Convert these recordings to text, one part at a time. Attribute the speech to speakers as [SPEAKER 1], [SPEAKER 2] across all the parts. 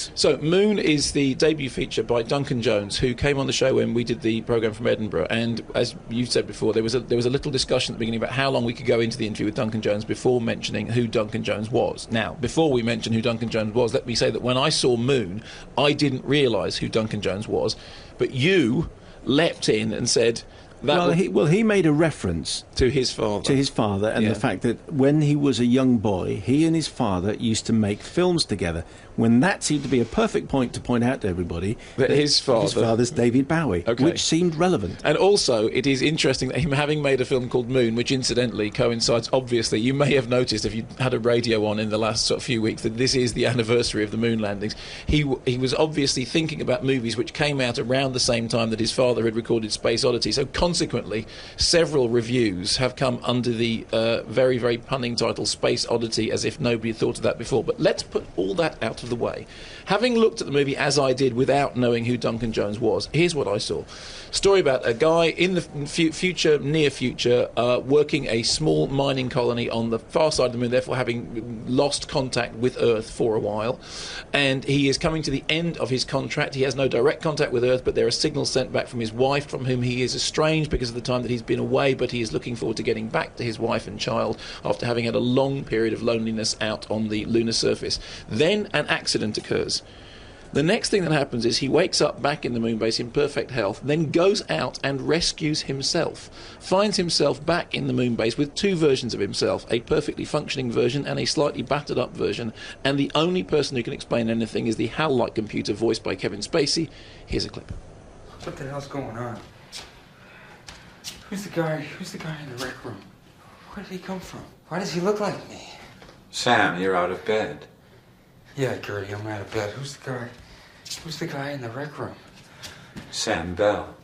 [SPEAKER 1] Right.
[SPEAKER 2] So Moon is the debut feature by Duncan Jones, who came on the show when we did the programme from Edinburgh. And as you said before, there was a little discussion at the beginning about how long we could go into the interview with Duncan Jones before mentioning who Duncan Jones was. Now, before we mention who Duncan Jones was, let me say that when I saw Moon, I didn't realise who Duncan Jones was, but you leapt in and said...
[SPEAKER 1] He made a reference
[SPEAKER 2] to his father.
[SPEAKER 1] And the fact that when he was a young boy, he and his father used to make films together. When that seemed to be a perfect point to point out to everybody
[SPEAKER 2] that his father's
[SPEAKER 1] David Bowie, which seemed relevant.
[SPEAKER 2] And also, it is interesting that him having made a film called Moon, which incidentally coincides, obviously, you may have noticed if you had a radio on in the last sort of few weeks that this is the anniversary of the moon landings. He was obviously thinking about movies which came out around the same time that his father had recorded Space Oddity. So consequently, several reviews have come under the very, very punning title Space Oddity, as if nobody had thought of that before. But let's put all that out of the way. Having looked at the movie as I did without knowing who Duncan Jones was, here's what I saw. Story about a guy in the near future, working a small mining colony on the far side of the moon, therefore having lost contact with Earth for a while. And he is coming to the end of his contract. He has no direct contact with Earth, but there are signals sent back from his wife, from whom he is estranged because of the time that he's been away, but he is looking forward to getting back to his wife and child after having had a long period of loneliness out on the lunar surface. Then an accident occurs. The next thing that happens is he wakes up back in the moon base in perfect health, then goes out and rescues himself, finds himself back in the moon base with two versions of himself, a perfectly functioning version and a slightly battered up version, and the only person who can explain anything is the HAL-like computer voiced by Kevin Spacey. Here's a clip.
[SPEAKER 3] What the hell's going on? Who's the guy in the rec room? Where did he come from? Why does he look like me?
[SPEAKER 4] Sam, you're out of bed.
[SPEAKER 3] Yeah, Gertie, I'm out of bed. Who's the guy in the rec room?
[SPEAKER 4] Sam Bell.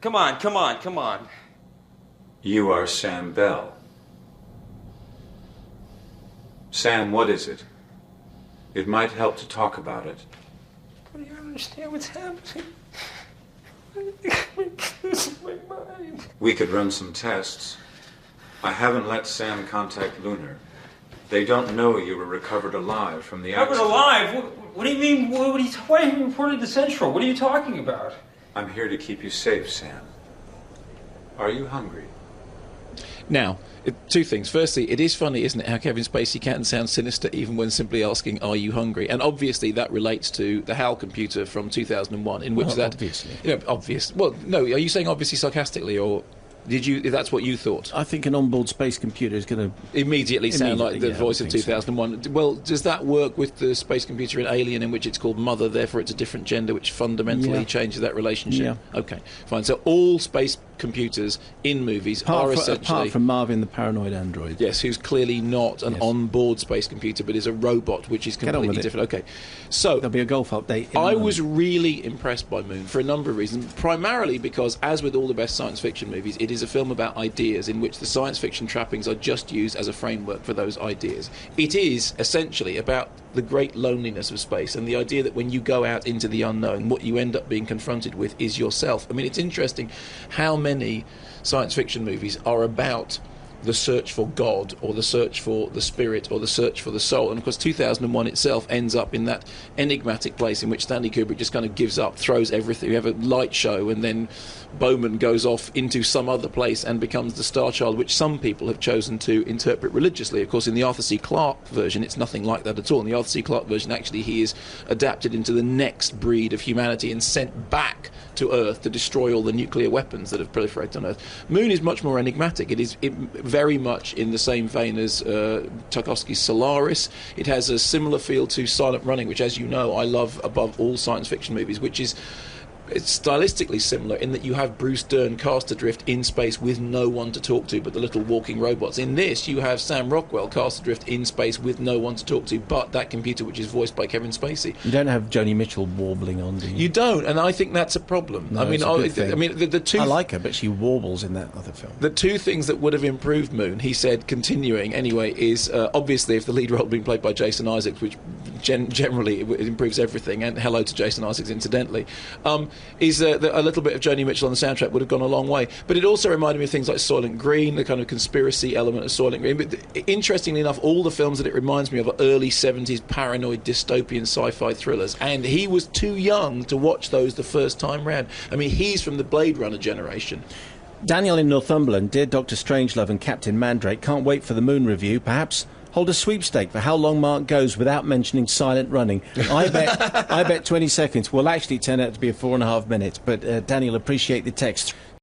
[SPEAKER 3] Come on.
[SPEAKER 4] You are Sam Bell. Sam, what is it? It might help to talk about it.
[SPEAKER 3] I don't understand what's happening. This is my mind.
[SPEAKER 4] We could run some tests. I haven't let Sam contact Lunar. They don't know you were recovered alive from the accident.
[SPEAKER 3] Recovered alive? What do you mean? Why are you reported to Central? What are you talking about?
[SPEAKER 4] I'm here to keep you safe, Sam. Are you hungry?
[SPEAKER 2] Now, two things. Firstly, it is funny, isn't it, how Kevin Spacey can sound sinister even when simply asking, are you hungry? And obviously that relates to the HAL computer from 2001, in which
[SPEAKER 1] obviously.
[SPEAKER 2] Obvious. Well, no, are you saying obviously sarcastically, or... that's what you thought?
[SPEAKER 1] I think an onboard space computer is going to...
[SPEAKER 2] Immediately sound like the voice of 2001. So. Well, does that work with the space computer in Alien, in which it's called Mother, therefore it's a different gender, which fundamentally changes that relationship?
[SPEAKER 1] Yeah.
[SPEAKER 2] Okay, fine. So all space computers in movies are essentially...
[SPEAKER 1] Apart from Marvin, the paranoid android.
[SPEAKER 2] Yes, who's clearly not an onboard space computer, but is a robot, which is completely different. Okay, so...
[SPEAKER 1] There'll be a golf update.
[SPEAKER 2] I was really impressed by Moon for a number of reasons, primarily because, as with all the best science fiction movies, it is a film about ideas in which the science fiction trappings are just used as a framework for those ideas. It is essentially about the great loneliness of space and the idea that when you go out into the unknown, what you end up being confronted with is yourself. I mean, it's interesting how many science fiction movies are about the search for God, or the search for the spirit, or the search for the soul. And of course 2001 itself ends up in that enigmatic place in which Stanley Kubrick just kind of gives up, throws everything. We have a light show, and then Bowman goes off into some other place and becomes the star child, which some people have chosen to interpret religiously. Of course, in the Arthur C. Clarke version, it's nothing like that at all. In the Arthur C. Clarke version, actually, he is adapted into the next breed of humanity and sent back to Earth to destroy all the nuclear weapons that have proliferated on Earth. Moon is much more enigmatic. It is very much in the same vein as Tarkovsky's Solaris. It has a similar feel to Silent Running, which, as you know, I love above all science fiction movies, which is... It's stylistically similar in that you have Bruce Dern cast adrift in space with no one to talk to but the little walking robots. In this, you have Sam Rockwell cast adrift in space with no one to talk to but that computer, which is voiced by Kevin Spacey.
[SPEAKER 1] You don't have Joni Mitchell warbling on, do you?
[SPEAKER 2] You don't, and I think that's a problem.
[SPEAKER 1] No,
[SPEAKER 2] the two...
[SPEAKER 1] I like her, but she warbles in that other film.
[SPEAKER 2] The two things that would have improved Moon, he said, continuing anyway, is obviously if the lead role had been played by Jason Isaacs, which generally it improves everything, and hello to Jason Isaacs incidentally. is that a little bit of Joni Mitchell on the soundtrack would have gone a long way. But it also reminded me of things like Soylent Green, the kind of conspiracy element of Soylent Green. But interestingly enough, all the films that it reminds me of are early 70s paranoid dystopian sci-fi thrillers. And he was too young to watch those the first time round. I mean, he's from the Blade Runner generation.
[SPEAKER 1] Daniel in Northumberland, dear Dr. Strangelove and Captain Mandrake, can't wait for the Moon review. Perhaps hold a sweepstake for how long Mark goes without mentioning silent running. I bet 20 seconds will actually turn out to be 4.5 minutes. But Daniel, appreciate the text.